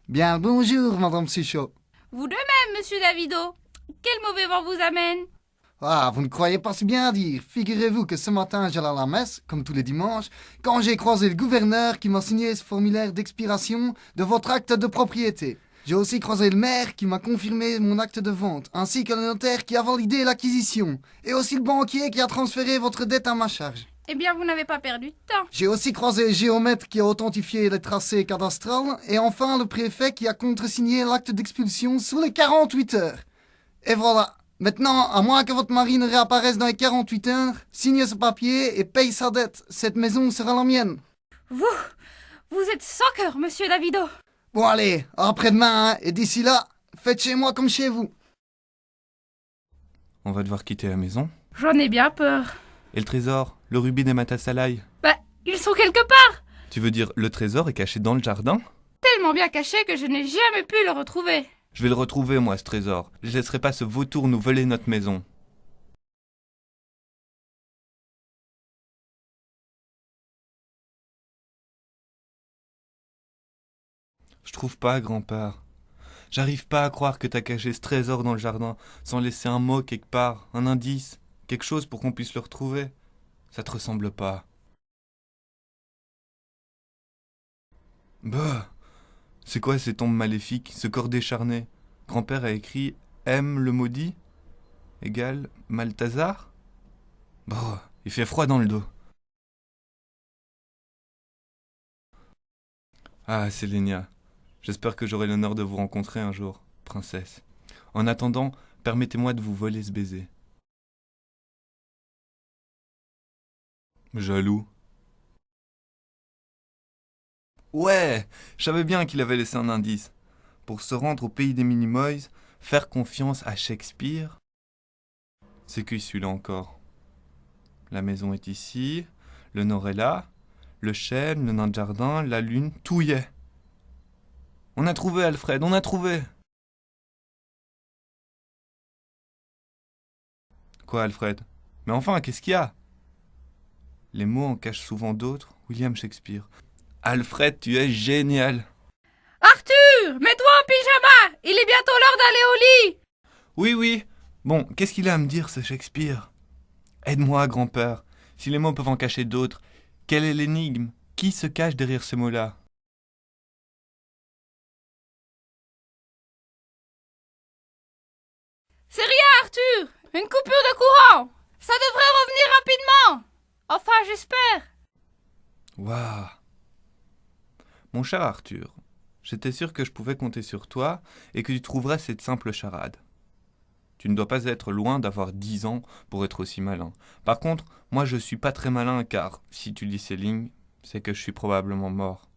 Bien le bonjour, Madame Suchot. Vous de même, monsieur Davido. Quel mauvais vent vous amène? Ah, vous ne croyez pas si bien dire. Figurez-vous que ce matin, j'allais à la messe, comme tous les dimanches, quand j'ai croisé le gouverneur qui m'a signé ce formulaire d'expiration de votre acte de propriété. J'ai aussi croisé le maire qui m'a confirmé mon acte de vente, ainsi que le notaire qui a validé l'acquisition, et aussi le banquier qui a transféré votre dette à ma charge. Eh bien, vous n'avez pas perdu de temps. J'ai aussi croisé le géomètre qui a authentifié les tracés cadastrales, et enfin le préfet qui a contresigné l'acte d'expulsion sous les 48 heures. Et voilà. Maintenant, à moins que votre mari ne réapparaisse dans les 48 heures, signez ce papier et paye sa dette. Cette maison sera la mienne. Vous êtes sans cœur, monsieur Davido. Bon allez, après-demain, hein, et d'ici là, faites chez moi comme chez vous. On va devoir quitter la maison. J'en ai bien peur. Et le trésor, le rubis des Matasalai. Ils sont quelque part. Tu veux dire le trésor est caché dans le jardin? Tellement bien caché que je n'ai jamais pu le retrouver. Je vais le retrouver, moi, ce trésor. Je laisserai pas ce vautour nous voler notre maison. Je trouve pas, grand-père. J'arrive pas à croire que t'as caché ce trésor dans le jardin sans laisser un mot quelque part, un indice, quelque chose pour qu'on puisse le retrouver. Ça te ressemble pas. Bah, c'est quoi ces tombes maléfiques, ce corps décharné? Grand-père a écrit M le maudit égale Malthazar? Bah, il fait froid dans le dos. Ah, Sélénia, j'espère que j'aurai l'honneur de vous rencontrer un jour, princesse. En attendant, permettez-moi de vous voler ce baiser. Jaloux. Ouais, je savais bien qu'il avait laissé un indice. Pour se rendre au pays des Minimoys, faire confiance à Shakespeare. C'est qui celui-là encore? La maison est ici, le nord est là, le chêne, le nain de jardin, la lune, tout y est. On a trouvé, Alfred, on a trouvé. Quoi, Alfred? Mais enfin, qu'est-ce qu'il y a? Les mots en cachent souvent d'autres. William Shakespeare. Alfred, tu es génial. Arthur, mets-toi en pyjama. Il est bientôt l'heure d'aller au lit. Oui, oui. Bon, qu'est-ce qu'il a à me dire, ce Shakespeare? Aide-moi, grand-père. Si les mots peuvent en cacher d'autres, quelle est l'énigme? Qui se cache derrière ces mots-là? C'est rien, Arthur. Une coupure de courant. Ça devrait revenir rapidement. Enfin, j'espère. Waouh. Mon cher Arthur, j'étais sûr que je pouvais compter sur toi et que tu trouverais cette simple charade. Tu ne dois pas être loin d'avoir 10 ans pour être aussi malin. Par contre, moi je suis pas très malin car si tu lis ces lignes, c'est que je suis probablement mort.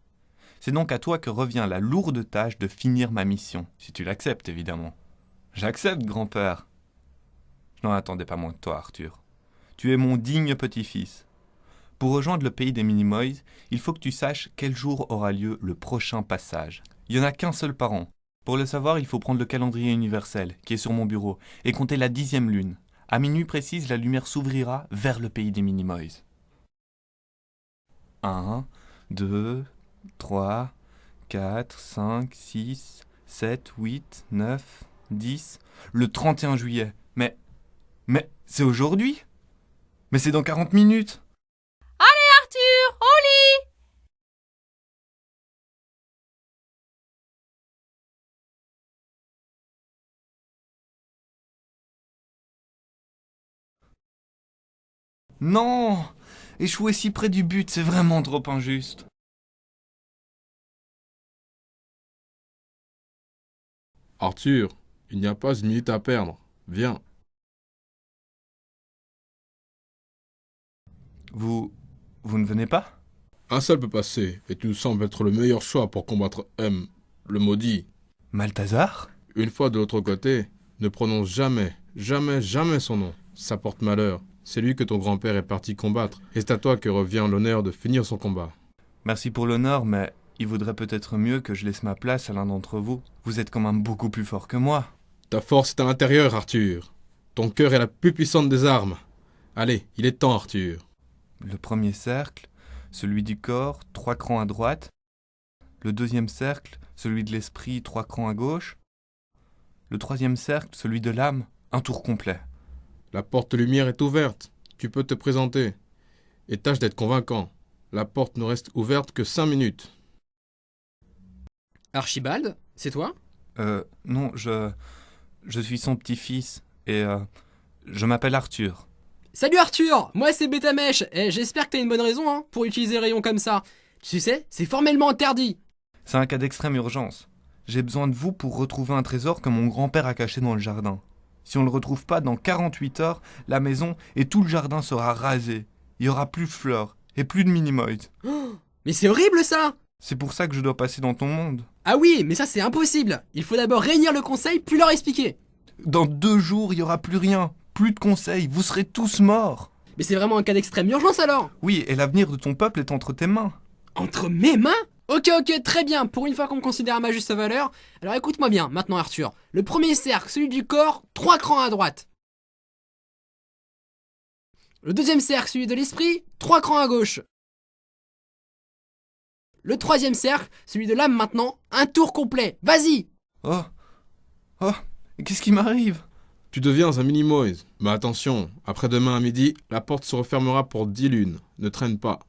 C'est donc à toi que revient la lourde tâche de finir ma mission, si tu l'acceptes évidemment. J'accepte, grand-père. Je n'en attendais pas moins de toi, Arthur. Tu es mon digne petit-fils. Pour rejoindre le pays des Minimoys, il faut que tu saches quel jour aura lieu le prochain passage. Il n'y en a qu'un seul par an. Pour le savoir, il faut prendre le calendrier universel, qui est sur mon bureau, et compter la 10e lune. À minuit précise, la lumière s'ouvrira vers le pays des Minimoys. 1, 2, 3, 4, 5, 6, 7, 8, 9, 10... Le 31 juillet. Mais c'est aujourd'hui? Mais c'est dans 40 minutes! Arthur, au lit. Non! Échouer si près du but, c'est vraiment trop injuste. Arthur, il n'y a pas une minute à perdre. Viens. Vous ne venez pas? Un seul peut passer, et tu nous sembles être le meilleur choix pour combattre M, le maudit. Malthazar? Une fois de l'autre côté, ne prononce jamais, jamais, jamais son nom. Ça porte malheur. C'est lui que ton grand-père est parti combattre, et c'est à toi que revient l'honneur de finir son combat. Merci pour l'honneur, mais il vaudrait peut-être mieux que je laisse ma place à l'un d'entre vous. Vous êtes quand même beaucoup plus fort que moi. Ta force est à l'intérieur, Arthur. Ton cœur est la plus puissante des armes. Allez, il est temps, Arthur. Le premier cercle, celui du corps, 3 crans à droite. Le deuxième cercle, celui de l'esprit, 3 crans à gauche. Le troisième cercle, celui de l'âme, un tour complet. La porte lumière est ouverte. Tu peux te présenter. Et tâche d'être convaincant. La porte ne reste ouverte que 5 minutes. Archibald, c'est toi? Non, je suis son petit-fils et je m'appelle Arthur. Salut Arthur, moi c'est Bétamèche, et j'espère que t'as une bonne raison pour utiliser le rayon comme ça. Tu sais, c'est formellement interdit. C'est un cas d'extrême urgence. J'ai besoin de vous pour retrouver un trésor que mon grand-père a caché dans le jardin. Si on ne le retrouve pas dans 48 heures, la maison et tout le jardin sera rasé. Il n'y aura plus de fleurs et plus de minimoïdes. Mais c'est horrible ça! C'est pour ça que je dois passer dans ton monde. Ah oui, mais ça c'est impossible. Il faut d'abord réunir le conseil puis leur expliquer. Dans 2 jours, il n'y aura plus rien. Plus de conseils, vous serez tous morts. Mais c'est vraiment un cas d'extrême urgence alors. Oui, et l'avenir de ton peuple est entre tes mains. Entre mes mains? Ok, très bien, pour une fois qu'on me considère à ma juste valeur. Alors écoute-moi bien, maintenant Arthur. Le premier cercle, celui du corps, 3 crans à droite. Le deuxième cercle, celui de l'esprit, 3 crans à gauche. Le troisième cercle, celui de l'âme maintenant, un tour complet. Vas-y! Oh, qu'est-ce qui m'arrive? Tu deviens un Minimoys. Mais attention, après-demain à midi, la porte se refermera pour 10 lunes. Ne traîne pas.